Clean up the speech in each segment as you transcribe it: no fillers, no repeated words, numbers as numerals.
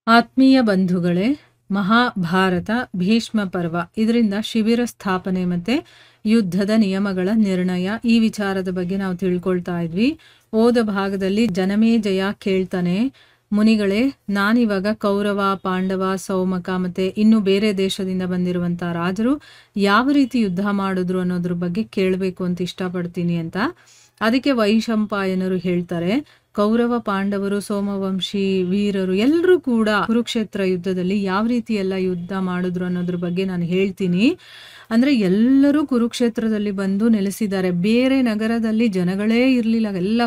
ಆತ್ಮೀಯ ಬಂಧುಗಳೇ, ಮಹಾಭಾರತ ಭೀಷ್ಮ ಪರ್ವ ಇದರಿಂದ ಶಿಬಿರ ಸ್ಥಾಪನೆ ಮತ್ತೆ ಯುದ್ಧದ ನಿಯಮಗಳ ನಿರ್ಣಯ ಈ ವಿಚಾರದ ಬಗ್ಗೆ ನಾವು ತಿಳ್ಕೊಳ್ತಾ ಇದ್ವಿ. ಓದ ಭಾಗದಲ್ಲಿ ಜನಮೇಜಯ ಕೇಳ್ತಾನೆ, ಮುನಿಗಳೇ, ನಾನಿವಾಗ ಕೌರವ, ಪಾಂಡವ, ಸೌಮಕ ಮತ್ತೆ ಇನ್ನು ಬೇರೆ ದೇಶದಿಂದ ಬಂದಿರುವಂತ ರಾಜರು ಯಾವ ರೀತಿ ಯುದ್ಧ ಮಾಡಿದ್ರು ಅನ್ನೋದ್ರ ಬಗ್ಗೆ ಕೇಳಬೇಕು ಅಂತ ಇಷ್ಟಪಡ್ತೀನಿ ಅಂತ. ಅದಕ್ಕೆ ವೈಶಂಪಾಯನರು ಹೇಳ್ತಾರೆ, ಕೌರವ, ಪಾಂಡವರು, ಸೋಮವಂಶಿ ವೀರರು ಎಲ್ಲರೂ ಕೂಡ ಕುರುಕ್ಷೇತ್ರ ಯುದ್ಧದಲ್ಲಿ ಯಾವ ರೀತಿ ಎಲ್ಲ ಯುದ್ಧ ಮಾಡಿದ್ರು ಅನ್ನೋದ್ರ ಬಗ್ಗೆ ನಾನು ಹೇಳ್ತೀನಿ. ಅಂದ್ರೆ ಎಲ್ಲರೂ ಕುರುಕ್ಷೇತ್ರದಲ್ಲಿ ಬಂದು ನೆಲೆಸಿದ್ದಾರೆ. ಬೇರೆ ನಗರದಲ್ಲಿ ಜನಗಳೇ ಇರ್ಲಿಲ್ಲ, ಎಲ್ಲ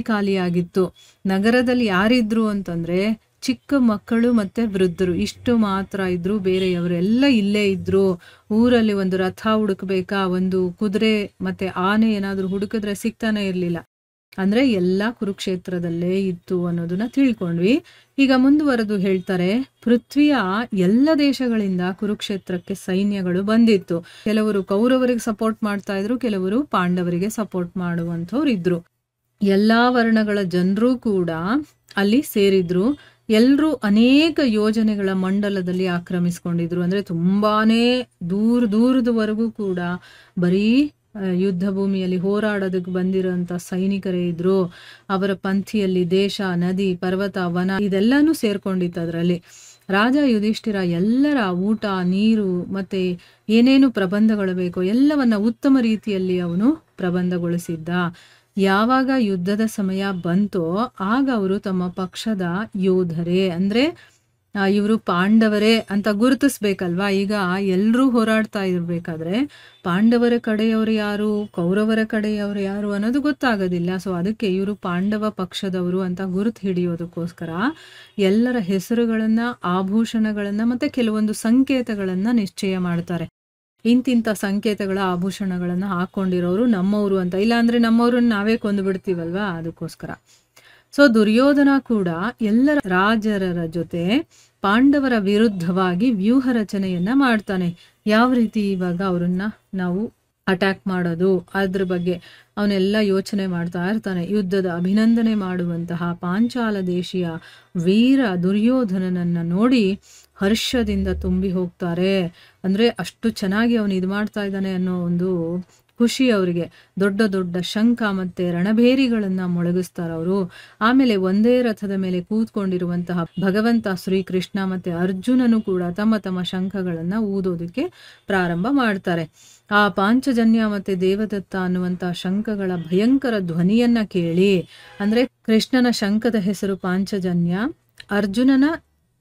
ಖಾಲಿ ಆಗಿತ್ತು. ನಗರದಲ್ಲಿ ಯಾರಿದ್ರು ಅಂತಂದ್ರೆ ಚಿಕ್ಕ ಮಕ್ಕಳು ಮತ್ತೆ ವೃದ್ಧರು ಇಷ್ಟು ಮಾತ್ರ ಇದ್ರು. ಬೇರೆಯವರೆಲ್ಲ ಇಲ್ಲೇ ಇದ್ರು. ಊರಲ್ಲಿ ಒಂದು ರಥ ಹುಡುಕ್ಬೇಕಾ, ಒಂದು ಕುದುರೆ ಮತ್ತೆ ಆನೆ ಏನಾದ್ರು ಹುಡುಕಿದ್ರೆ ಸಿಗ್ತಾನೆ ಇರ್ಲಿಲ್ಲ. ಅಂದ್ರೆ ಎಲ್ಲ ಕುರುಕ್ಷೇತ್ರದಲ್ಲೇ ಇತ್ತು ಅನ್ನೋದನ್ನ ತಿಳ್ಕೊಂಡ್ವಿ. ಈಗ ಮುಂದುವರೆದು ಹೇಳ್ತಾರೆ, ಪೃಥ್ವಿಯ ಎಲ್ಲ ದೇಶಗಳಿಂದ ಕುರುಕ್ಷೇತ್ರಕ್ಕೆ ಸೈನ್ಯಗಳು ಬಂದಿತ್ತು. ಕೆಲವರು ಕೌರವರಿಗೆ ಸಪೋರ್ಟ್ ಮಾಡ್ತಾ ಇದ್ರು, ಕೆಲವರು ಪಾಂಡವರಿಗೆ ಸಪೋರ್ಟ್ ಮಾಡುವಂಥವ್ರು ಇದ್ರು. ಎಲ್ಲಾ ವರ್ಣಗಳ ಜನರು ಕೂಡ ಅಲ್ಲಿ ಸೇರಿದ್ರು. ಎಲ್ರೂ ಅನೇಕ ಯೋಜನೆಗಳ ಮಂಡಲದಲ್ಲಿ ಆಕ್ರಮಿಸ್ಕೊಂಡಿದ್ರು. ಅಂದ್ರೆ ತುಂಬಾನೇ ದೂರದವರೆಗೂ ಕೂಡ ಬರೀ ಯುದ್ಧ ಭೂಮಿಯಲ್ಲಿ ಹೋರಾಡೋದಕ್ಕೆ ಬಂದಿರೋಂಥ ಸೈನಿಕರೇ ಇದ್ರು. ಅವರ ಪಂಥಿಯಲ್ಲಿ ದೇಶ, ನದಿ, ಪರ್ವತ, ವನ ಇದೆಲ್ಲಾನು ಸೇರ್ಕೊಂಡಿತ್ತು. ಅದರಲ್ಲಿ ರಾಜ ಯುಧಿಷ್ಠಿರ ಎಲ್ಲರ ಊಟ, ನೀರು ಮತ್ತೆ ಏನೇನು ಪ್ರಬಂಧಗಳು ಬೇಕೋ ಎಲ್ಲವನ್ನ ಉತ್ತಮ ರೀತಿಯಲ್ಲಿ ಅವನು ಪ್ರಬಂಧಗೊಳಿಸಿದ್ದ. ಯಾವಾಗ ಯುದ್ಧದ ಸಮಯ ಬಂತೋ ಆಗ ಅವರು ತಮ್ಮ ಪಕ್ಷದ ಯೋಧರೇ, ಅಂದ್ರೆ ಇವರು ಪಾಂಡವರೇ ಅಂತ ಗುರುತಿಸ್ಬೇಕಲ್ವಾ. ಈಗ ಎಲ್ರೂ ಹೋರಾಡ್ತಾ ಇರ್ಬೇಕಾದ್ರೆ ಪಾಂಡವರ ಕಡೆಯವರು ಯಾರು, ಕೌರವರ ಕಡೆಯವರು ಯಾರು ಅನ್ನೋದು ಗೊತ್ತಾಗೋದಿಲ್ಲ. ಸೊ ಅದಕ್ಕೆ ಇವರು ಪಾಂಡವ ಪಕ್ಷದವರು ಅಂತ ಗುರುತು ಹಿಡಿಯೋದಕ್ಕೋಸ್ಕರ ಎಲ್ಲರ ಹೆಸರುಗಳನ್ನ, ಆಭೂಷಣಗಳನ್ನ ಮತ್ತೆ ಕೆಲವೊಂದು ಸಂಕೇತಗಳನ್ನ ನಿಶ್ಚಯ ಮಾಡ್ತಾರೆ. ಇಂತಿಂತ ಸಂಕೇತಗಳ ಆಭೂಷಣಗಳನ್ನ ಹಾಕೊಂಡಿರೋರು ನಮ್ಮವರು ಅಂತ. ಇಲ್ಲ ಅಂದ್ರೆ ನಮ್ಮವ್ರನ್ನ ನಾವೇ ಕೊಂದು ಬಿಡ್ತೀವಲ್ವಾ, ಅದಕ್ಕೋಸ್ಕರ. ಸೊ ದುರ್ಯೋಧನ ಕೂಡ ಎಲ್ಲರ ರಾಜರ ಜೊತೆ ಪಾಂಡವರ ವಿರುದ್ಧವಾಗಿ ವ್ಯೂಹ ರಚನೆಯನ್ನ ಮಾಡ್ತಾನೆ. ಯಾವ ರೀತಿ ಇವಾಗ ಅವರನ್ನ ನಾವು ಅಟ್ಯಾಕ್ ಮಾಡೋದು ಅದ್ರ ಬಗ್ಗೆ ಅವನೆಲ್ಲ ಯೋಚನೆ ಮಾಡ್ತಾ ಇರ್ತಾನೆ. ಯುದ್ಧದ ಅಭಿನಂದನೆ ಮಾಡುವಂತಹ ಪಾಂಚಾಲ ದೇಶೀಯ ವೀರ ದುರ್ಯೋಧನನನ್ನ ನೋಡಿ ಹರ್ಷದಿಂದ ತುಂಬಿ ಹೋಗ್ತಾರೆ. ಅಂದ್ರೆ ಅಷ್ಟು ಚೆನ್ನಾಗಿ ಅವನು ಇದು ಮಾಡ್ತಾ ಇದ್ದಾನೆ ಅನ್ನೋ ಒಂದು ಖುಷಿ ಅವರಿಗೆ. ದೊಡ್ಡ ದೊಡ್ಡ ಶಂಖ ಮತ್ತೆ ರಣಭೇರಿಗಳನ್ನ ಮೊಳಗಿಸ್ತಾರ ಅವರು. ಆಮೇಲೆ ಒಂದೇ ರಥದ ಮೇಲೆ ಕೂತ್ಕೊಂಡಿರುವಂತಹ ಭಗವಂತ ಶ್ರೀಕೃಷ್ಣ ಮತ್ತೆ ಅರ್ಜುನನು ಕೂಡ ತಮ್ಮ ತಮ್ಮ ಶಂಖಗಳನ್ನ ಊದೋದಕ್ಕೆ ಪ್ರಾರಂಭ ಮಾಡ್ತಾರೆ. ಆ ಪಾಂಚಜನ್ಯ ಮತ್ತೆ ದೇವದತ್ತ ಅನ್ನುವಂತ ಶಂಖಗಳ ಭಯಂಕರ ಧ್ವನಿಯನ್ನ ಕೇಳಿ, ಅಂದ್ರೆ ಕೃಷ್ಣನ ಶಂಖದ ಹೆಸರು ಪಾಂಚಜನ್ಯ, ಅರ್ಜುನನ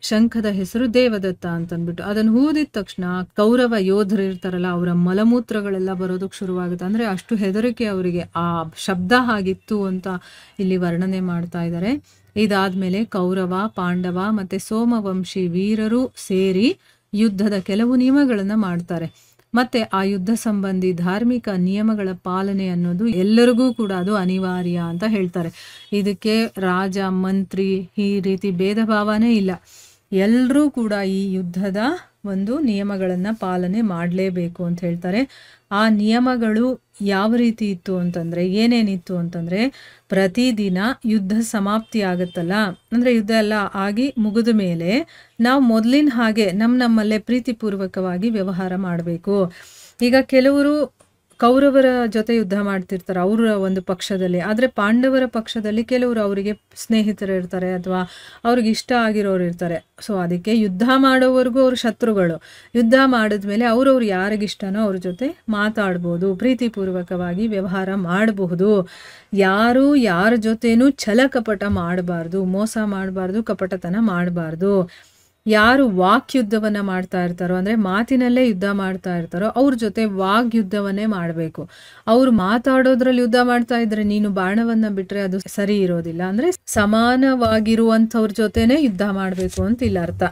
ಶಂಖದ ಹೆಸರು ದೇವದತ್ತ ಅಂತಂದ್ಬಿಟ್ಟು ಅದನ್ನು ಊದಿದ ತಕ್ಷಣ ಕೌರವ ಯೋಧರು ಇರ್ತಾರಲ್ಲ ಅವರ ಮಲಮೂತ್ರಗಳೆಲ್ಲ ಬರೋದಕ್ಕೆ ಶುರುವಾಗುತ್ತೆ. ಅಂದ್ರೆ ಅಷ್ಟು ಹೆದರಿಕೆ ಅವರಿಗೆ ಆ ಶಬ್ದ ಆಗಿತ್ತು ಅಂತ ಇಲ್ಲಿ ವರ್ಣನೆ ಮಾಡ್ತಾ ಇದ್ದಾರೆ. ಇದಾದ್ಮೇಲೆ ಕೌರವ, ಪಾಂಡವ ಮತ್ತೆ ಸೋಮವಂಶಿ ವೀರರು ಸೇರಿ ಯುದ್ಧದ ಕೆಲವು ನಿಯಮಗಳನ್ನ ಮಾಡ್ತಾರೆ. ಮತ್ತೆ ಆ ಯುದ್ಧ ಸಂಬಂಧಿ ಧಾರ್ಮಿಕ ನಿಯಮಗಳ ಪಾಲನೆ ಅನ್ನೋದು ಎಲ್ಲರಿಗೂ ಕೂಡ ಅದು ಅನಿವಾರ್ಯ ಅಂತ ಹೇಳ್ತಾರೆ. ಇದಕ್ಕೆ ರಾಜ, ಮಂತ್ರಿ ಈ ರೀತಿ ಭೇದ ಭಾವನೇ ಇಲ್ಲ. ಎಲ್ಲರೂ ಕೂಡ ಈ ಯುದ್ಧದ ಒಂದು ನಿಯಮಗಳನ್ನ ಪಾಲನೆ ಮಾಡಲೇಬೇಕು ಅಂತ ಹೇಳ್ತಾರೆ. ಆ ನಿಯಮಗಳು ಯಾವ ರೀತಿ ಇತ್ತು ಅಂತಂದ್ರೆ, ಏನೇನಿತ್ತು ಅಂತಂದ್ರೆ, ಪ್ರತಿದಿನ ಯುದ್ಧ ಸಮಾಪ್ತಿ ಆಗುತ್ತಲ್ಲ, ಅಂದ್ರೆ ಯುದ್ಧ ಎಲ್ಲ ಆಗಿ ಮುಗಿದ ಮೇಲೆ ನಾವು ಮೊದಲಿನ ಹಾಗೆ ನಮ್ಮಲ್ಲೇ ಪ್ರೀತಿಪೂರ್ವಕವಾಗಿ ವ್ಯವಹಾರ ಮಾಡಬೇಕು. ಈಗ ಕೆಲವರು ಕೌರವರ ಜೊತೆ ಯುದ್ಧ ಮಾಡ್ತಿರ್ತಾರೆ ಅವರ ಒಂದು ಪಕ್ಷದಲ್ಲಿ, ಆದ್ರೆ ಪಾಂಡವರ ಪಕ್ಷದಲ್ಲಿ ಕೆಲವರು ಅವರಿಗೆ ಸ್ನೇಹಿತರು ಇರ್ತಾರೆ ಅಥವಾ ಅವ್ರಿಗೆ ಇಷ್ಟ ಆಗಿರೋರು ಇರ್ತಾರೆ. ಸೊ ಅದಕ್ಕೆ ಯುದ್ಧ ಮಾಡೋವರೆಗೂ ಅವ್ರ ಶತ್ರುಗಳು. ಯುದ್ಧ ಮಾಡಿದ್ಮೇಲೆ ಅವ್ರವ್ರು ಯಾರಿಗಿಷ್ಟನೋ ಅವ್ರ ಜೊತೆ ಮಾತಾಡ್ಬೋದು, ಪ್ರೀತಿಪೂರ್ವಕವಾಗಿ ವ್ಯವಹಾರ ಮಾಡಬಹುದು. ಯಾರು ಯಾರ ಜೊತೆನೂ ಛಲ ಕಪಟ ಮಾಡಬಾರ್ದು, ಮೋಸ ಮಾಡಬಾರ್ದು, ಕಪಟತನ ಮಾಡಬಾರ್ದು. ಯಾರು ವಾಕ್ಯುದ್ಧವನ್ನ ಮಾಡ್ತಾ ಇರ್ತಾರೋ, ಅಂದ್ರೆ ಮಾತಿನಲ್ಲೇ ಯುದ್ಧ ಮಾಡ್ತಾ ಇರ್ತಾರೋ ಅವ್ರ ಜೊತೆ ವಾಗ್ಯುದ್ಧವನ್ನೇ ಮಾಡಬೇಕು. ಅವ್ರು ಮಾತಾಡೋದ್ರಲ್ಲಿ ಯುದ್ಧ ಮಾಡ್ತಾ ಇದ್ರೆ ನೀನು ಬಾಣವನ್ನ ಬಿಟ್ರೆ ಅದು ಸರಿ ಇರೋದಿಲ್ಲ. ಅಂದ್ರೆ ಸಮಾನವಾಗಿರುವಂಥವ್ರ ಜೊತೆನೆ ಯುದ್ಧ ಮಾಡಬೇಕು ಅಂತ ಇಲ್ಲ ಅರ್ಥ.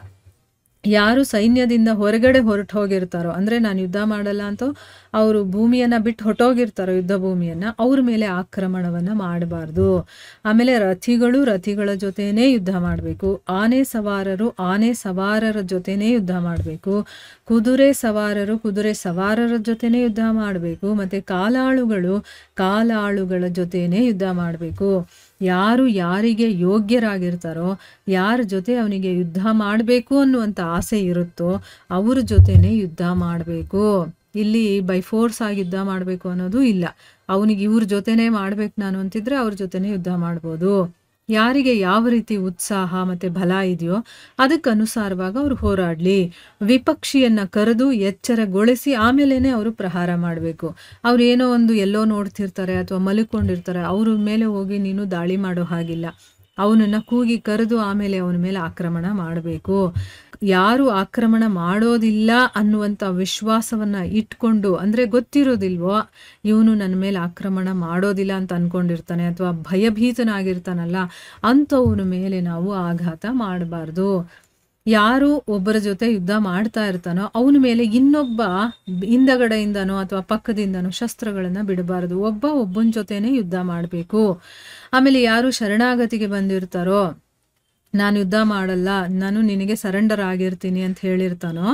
ಯಾರು ಸೈನ್ಯದಿಂದ ಹೊರಗಡೆ ಹೊರಟು ಹೋಗಿರ್ತಾರೋ, ಅಂದರೆ ನಾನು ಯುದ್ಧ ಮಾಡಲ್ಲ ಅಂತ ಅವರು ಭೂಮಿಯನ್ನು ಬಿಟ್ಟು ಹೊಟ್ಟೋಗಿರ್ತಾರೋ, ಯುದ್ಧ ಭೂಮಿಯನ್ನು, ಅವ್ರ ಮೇಲೆ ಆಕ್ರಮಣವನ್ನು ಮಾಡಬಾರ್ದು. ಆಮೇಲೆ ರಥಿಗಳ ಜೊತೆನೇ ಯುದ್ಧ ಮಾಡಬೇಕು. ಆನೆ ಸವಾರರ ಜೊತೆನೇ ಯುದ್ಧ ಮಾಡಬೇಕು. ಕುದುರೆ ಸವಾರರ ಜೊತೆನೇ ಯುದ್ಧ ಮಾಡಬೇಕು. ಮತ್ತು ಕಾಲಾಳುಗಳ ಜೊತೆನೇ ಯುದ್ಧ ಮಾಡಬೇಕು. ಯಾರು ಯಾರಿಗೆ ಯೋಗ್ಯರಾಗಿರ್ತಾರೋ, ಯಾರ ಜೊತೆ ಅವನಿಗೆ ಯುದ್ಧ ಮಾಡಬೇಕು ಅನ್ನುವಂಥ ಆಸೆ ಇರುತ್ತೋ ಅವ್ರ ಜೊತೆನೇ ಯುದ್ಧ ಮಾಡಬೇಕು. ಇಲ್ಲಿ ಬೈ ಫೋರ್ಸ್ ಆಗಿ ಯುದ್ಧ ಮಾಡಬೇಕು ಅನ್ನೋದು ಇಲ್ಲ. ಅವನಿಗೆ ಇವ್ರ ಜೊತೆನೇ ಮಾಡ್ಬೇಕು ನಾನು ಅಂತಿದ್ರೆ ಅವ್ರ ಜೊತೆನೇ ಯುದ್ಧ ಮಾಡ್ಬೋದು. ಯಾರಿಗೆ ಯಾವ ರೀತಿ ಉತ್ಸಾಹ ಮತ್ತು ಬಲ ಇದೆಯೋ ಅದಕ್ಕನುಸಾರವಾಗಿ ಅವರು ಹೋರಾಡಲಿ. ವಿಪಕ್ಷಿಯನ್ನು ಕರೆದು ಎಚ್ಚರಗೊಳಿಸಿ ಆಮೇಲೆ ಅವರು ಪ್ರಹಾರ ಮಾಡಬೇಕು. ಅವ್ರು ಏನೋ ಒಂದು ಎಲ್ಲೋ ನೋಡ್ತಿರ್ತಾರೆ ಅಥವಾ ಮಲ್ಕೊಂಡಿರ್ತಾರೆ, ಅವ್ರ ಮೇಲೆ ಹೋಗಿ ನೀನು ದಾಳಿ ಮಾಡೋ ಹಾಗಿಲ್ಲ. ಅವನನ್ನು ಕೂಗಿ ಕರೆದು ಆಮೇಲೆ ಅವನ ಮೇಲೆ ಆಕ್ರಮಣ ಮಾಡಬೇಕು. ಯಾರು ಆಕ್ರಮಣ ಮಾಡೋದಿಲ್ಲ ಅನ್ನುವಂಥ ವಿಶ್ವಾಸವನ್ನು ಇಟ್ಕೊಂಡು, ಅಂದರೆ ಗೊತ್ತಿರೋದಿಲ್ವೋ ಇವನು ನನ್ನ ಮೇಲೆ ಆಕ್ರಮಣ ಮಾಡೋದಿಲ್ಲ ಅಂತ ಅಂದ್ಕೊಂಡಿರ್ತಾನೆ ಅಥವಾ ಭಯಭೀತನಾಗಿರ್ತಾನಲ್ಲ, ಅಂಥವನ ಮೇಲೆ ನಾವು ಆಘಾತ ಮಾಡಬಾರ್ದು. ಯಾರು ಒಬ್ಬರ ಜೊತೆ ಯುದ್ಧ ಮಾಡ್ತಾ ಇರ್ತಾನೋ ಅವನ ಮೇಲೆ ಇನ್ನೊಬ್ಬ ಹಿಂದಗಡೆಯಿಂದನೋ ಅಥವಾ ಪಕ್ಕದಿಂದನೋ ಶಸ್ತ್ರಗಳನ್ನು ಬಿಡಬಾರ್ದು. ಒಬ್ಬನ ಜೊತೆನೇ ಯುದ್ಧ ಮಾಡಬೇಕು. ಆಮೇಲೆ ಯಾರು ಶರಣಾಗತಿಗೆ ಬಂದಿರ್ತಾರೋ, ನಾನು ಯುದ್ಧ ಮಾಡಲ್ಲ, ನಾನು ನಿನಗೆ ಸರೆಂಡರ್ ಆಗಿರ್ತೀನಿ ಅಂತ ಹೇಳಿರ್ತಾನೋ,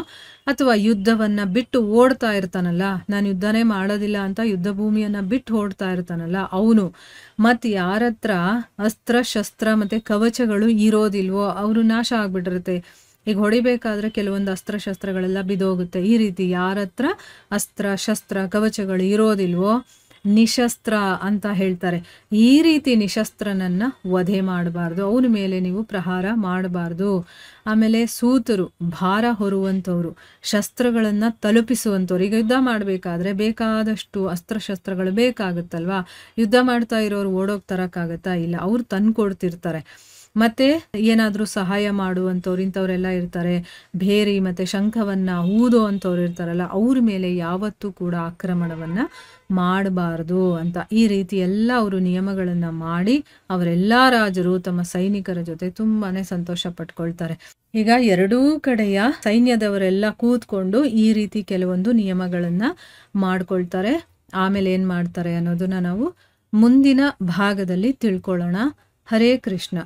ಅಥವಾ ಯುದ್ಧವನ್ನು ಬಿಟ್ಟು ಓಡ್ತಾ ಇರ್ತಾನಲ್ಲ, ನಾನು ಯುದ್ಧನೇ ಮಾಡೋದಿಲ್ಲ ಅಂತ ಯುದ್ಧ ಭೂಮಿಯನ್ನು ಬಿಟ್ಟು ಓಡ್ತಾ ಇರ್ತಾನಲ್ಲ ಅವನು, ಮತ್ತು ಯಾರ ಹತ್ರ ಅಸ್ತ್ರ ಶಸ್ತ್ರ ಮತ್ತು ಕವಚಗಳು ಇರೋದಿಲ್ವೋ ಅವರು ನಾಶ ಆಗ್ಬಿಟ್ಟಿರುತ್ತೆ. ಈಗ ಹೊಡಿಬೇಕಾದ್ರೆ ಕೆಲವೊಂದು ಅಸ್ತ್ರಶಸ್ತ್ರಗಳೆಲ್ಲ ಬಿದ್ದೋಗುತ್ತೆ. ಈ ರೀತಿ ಯಾರ ಹತ್ರ ಅಸ್ತ್ರ ಶಸ್ತ್ರ ಕವಚಗಳು ಇರೋದಿಲ್ವೋ ನಿಶಸ್ತ್ರ ಅಂತ ಹೇಳ್ತಾರೆ. ಈ ರೀತಿ ನಿಶಸ್ತ್ರನನ್ನು ವಧೆ ಮಾಡಬಾರ್ದು, ಅವನ ಮೇಲೆ ನೀವು ಪ್ರಹಾರ ಮಾಡಬಾರ್ದು. ಆಮೇಲೆ ಸೂತರು, ಭಾರ ಹೊರುವಂಥವ್ರು, ಶಸ್ತ್ರಗಳನ್ನು ತಲುಪಿಸುವಂಥವ್ರು. ಈಗ ಯುದ್ಧ ಮಾಡಬೇಕಾದ್ರೆ ಬೇಕಾದಷ್ಟು ಅಸ್ತ್ರಶಸ್ತ್ರಗಳು ಬೇಕಾಗುತ್ತಲ್ವಾ. ಯುದ್ಧ ಮಾಡ್ತಾ ಇರೋರು ಓಡೋಗಿ ತರೋಕ್ಕಾಗತ್ತಾ? ಇಲ್ಲ, ಅವ್ರು ತಂದುಕೊಡ್ತಿರ್ತಾರೆ. ಮತ್ತು ಏನಾದರೂ ಸಹಾಯ ಮಾಡುವಂಥವ್ರು ಇಂಥವರೆಲ್ಲ ಇರ್ತಾರೆ. ಭೇರಿ ಮತ್ತು ಶಂಖವನ್ನು ಊದೋ ಅಂಥವ್ರು ಇರ್ತಾರಲ್ಲ, ಅವ್ರ ಮೇಲೆ ಯಾವತ್ತೂ ಕೂಡ ಆಕ್ರಮಣವನ್ನು ಮಾಡಬಾರ್ದು ಅಂತ ಈ ರೀತಿ ಎಲ್ಲ ಅವರು ನಿಯಮಗಳನ್ನು ಮಾಡಿ ಅವರೆಲ್ಲ ರಾಜರು ತಮ್ಮ ಸೈನಿಕರ ಜೊತೆ ತುಂಬಾ ಸಂತೋಷ ಪಟ್ಕೊಳ್ತಾರೆ. ಈಗ ಎರಡೂ ಕಡೆಯ ಸೈನ್ಯದವರೆಲ್ಲ ಕೂತ್ಕೊಂಡು ಈ ರೀತಿ ಕೆಲವೊಂದು ನಿಯಮಗಳನ್ನು ಮಾಡ್ಕೊಳ್ತಾರೆ. ಆಮೇಲೆ ಏನು ಮಾಡ್ತಾರೆ ಅನ್ನೋದನ್ನ ನಾವು ಮುಂದಿನ ಭಾಗದಲ್ಲಿ ತಿಳ್ಕೊಳ್ಳೋಣ. ಹರೇ ಕೃಷ್ಣ.